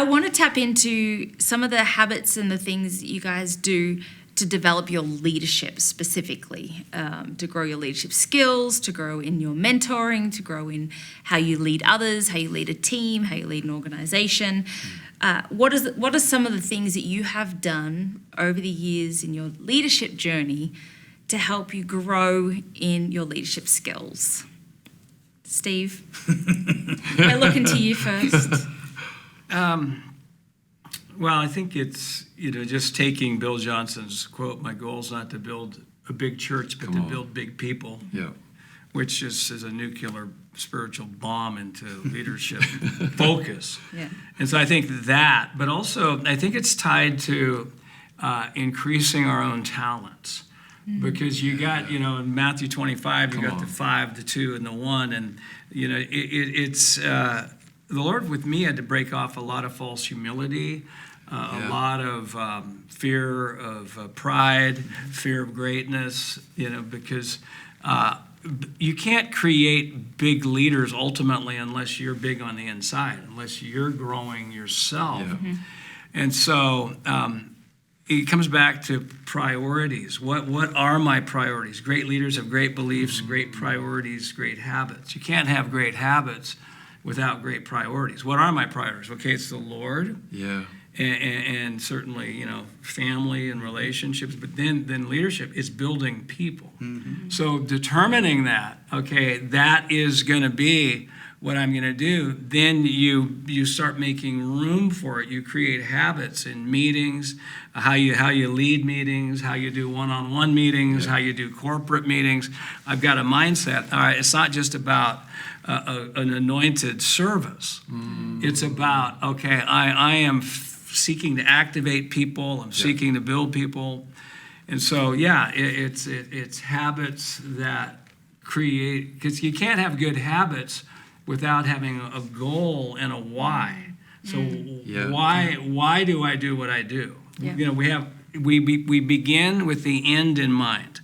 I want to tap into some of the habits and the things that you guys do to develop your leadership specifically, to grow your leadership skills, to grow in your mentoring, to grow in how you lead others, how you lead a team, how you lead an organization. What are some of the things that you have done over the years in your leadership journey to help you grow in your leadership skills? Steve, we're looking to you first. Well, I think it's, just taking Bill Johnson's quote, my goal is not to build a big church, but to build big people, which just is a nuclear spiritual bomb into leadership focus. Yeah. And so I think that, but also I think it's tied to increasing our own talents. Because you got, in Matthew 25, you got the 5, the 2, and the 1, and, it's, the Lord with me had to break off a lot of false humility, a lot of fear of pride, fear of greatness, because you can't create big leaders ultimately unless you're big on the inside, unless you're growing yourself. Yeah. And so it comes back to priorities. What are my priorities? Great leaders have great beliefs, great priorities, great habits. You can't have great habits without great priorities. What are my priorities? Okay, it's the Lord. Yeah. And certainly, family and relationships, but then leadership is building people. Mm-hmm. So determining that, okay, that is going to be what I'm going to do, then you start making room for it. You create habits in meetings, how you lead meetings, how you do one-on-one meetings, how you do corporate meetings. I've got a mindset. All right, it's not just about an anointed service. Mm. It's about, okay, I am seeking to activate people. I'm seeking to build people. And so, it's habits that create, because you can't have good habits without having a goal and a why. So why do I do what I do? Yeah. We begin with the end in mind.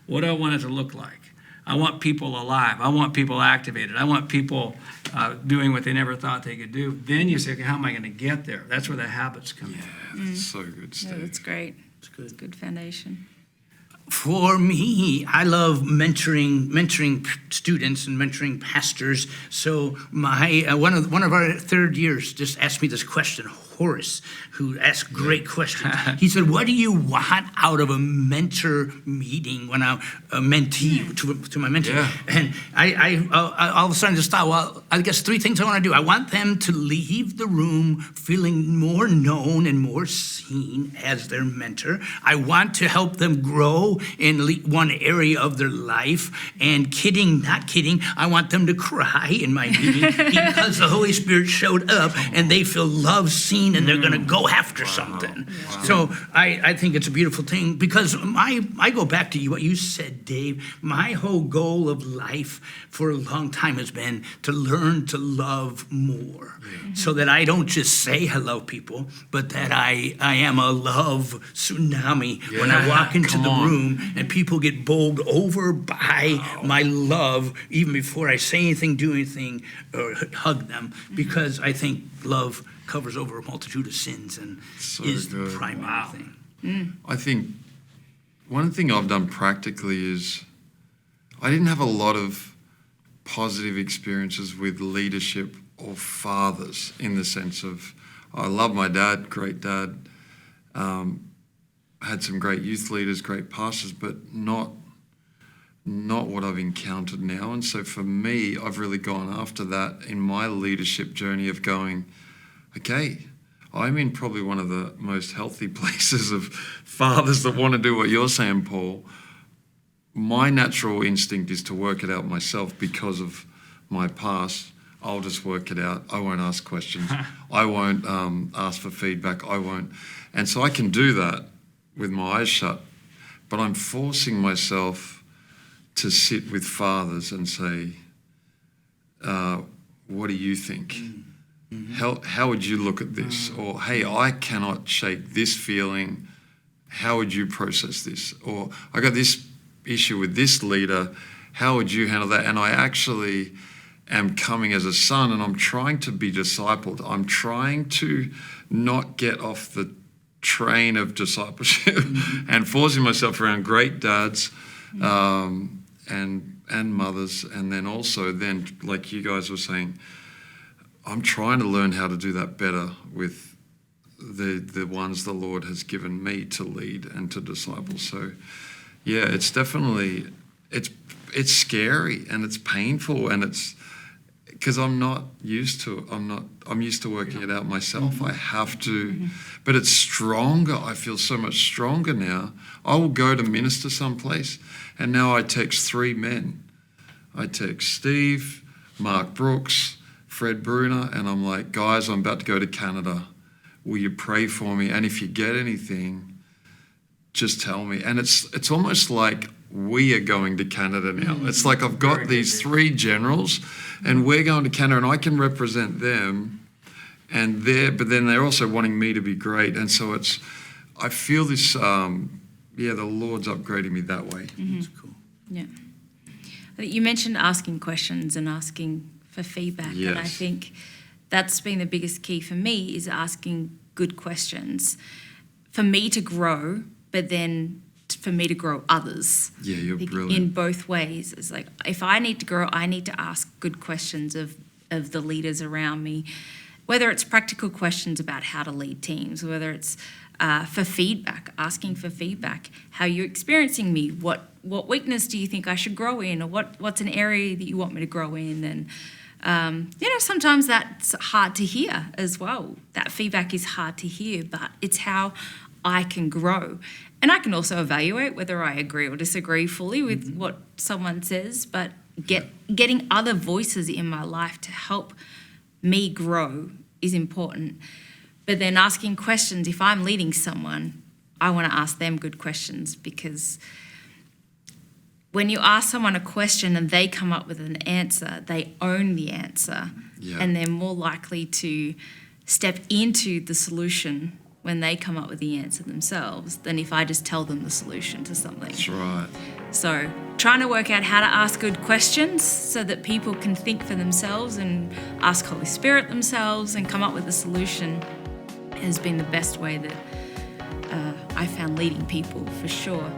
What do I want it to look like? I want people alive. I want people activated. I want people doing what they never thought they could do. Then you say, okay, how am I going to get there? That's where the habits come in. Yeah, that's so good, Steve. Yeah, that's great. It's a good foundation. For me, I love mentoring students and mentoring pastors. So my one of our third years just asked me this question. Horace, who asked great questions. He said, "What do you want out of a mentor meeting when I'm a mentee to my mentor?" Yeah. And I all of a sudden just thought, well, I guess 3 things I want to do. I want them to leave the room feeling more known and more seen as their mentor. I want to help them grow in one area of their life. And kidding, not kidding, I want them to cry in my meeting because the Holy Spirit showed up and they feel loved, seen, and they're going to go after something. Wow. So I think it's a beautiful thing because I go back to what you said, Dave. My whole goal of life for a long time has been to learn to love more, so that I don't just say I love people, but that I am a love tsunami when I walk into the room and people get bowled over by my love even before I say anything, do anything, or hug them, because I think love covers over a multitude of sins and is the primary thing. Mm. I think one thing I've done practically is I didn't have a lot of positive experiences with leadership or fathers, in the sense of I love my dad, great dad, had some great youth leaders, great pastors, but not what I've encountered now. And so for me, I've really gone after that in my leadership journey of going, okay, I'm in probably one of the most healthy places of fathers that want to do what you're saying, Paul. My natural instinct is to work it out myself because of my past. I'll just work it out. I won't ask questions. I won't ask for feedback. I won't. And so I can do that with my eyes shut. But I'm forcing myself to sit with fathers and say, what do you think? Mm-hmm. How would you look at this? Or, hey, I cannot shake this feeling. How would you process this? Or, I got this issue with this leader. How would you handle that? And I actually am coming as a son, and I'm trying to be discipled. I'm trying to not get off the train of discipleship and forcing myself around great dads and mothers, and then also then, like you guys were saying, I'm trying to learn how to do that better with the ones the Lord has given me to lead and to disciple. So yeah, it's definitely, it's scary and it's painful, and it's because I'm used to working it out myself. I have to, but it's stronger. I feel so much stronger now. I will go to minister someplace, and now I text 3 men. I text Steve, Mark Brooks, Fred Bruner, and I'm like, guys, I'm about to go to Canada. Will you pray for me? And if you get anything, just tell me. And it's almost like we are going to Canada now. It's like I've got these 3 generals, and we're going to Canada, and I can represent them, but then they're also wanting me to be great. And so I feel this, the Lord's upgrading me that way. That's cool. Yeah. You mentioned asking questions and asking for feedback. Yes. And I think that's been the biggest key for me, is asking good questions for me to grow, but then for me to grow others. Yeah, you're brilliant. In both ways. It's like, if I need to grow, I need to ask good questions of the leaders around me, whether it's practical questions about how to lead teams, whether it's for feedback, asking for feedback. How you're experiencing me? What weakness do you think I should grow in? Or what's an area that you want me to grow in? And sometimes that's hard to hear as well. That feedback is hard to hear, but it's how I can grow. And I can also evaluate whether I agree or disagree fully with what someone says, but getting other voices in my life to help me grow is important. But then asking questions, if I'm leading someone, I want to ask them good questions, because when you ask someone a question and they come up with an answer, they own the answer, and they're more likely to step into the solution when they come up with the answer themselves than if I just tell them the solution to something. That's right. So trying to work out how to ask good questions so that people can think for themselves and ask Holy Spirit themselves and come up with a solution has been the best way that I found leading people, for sure.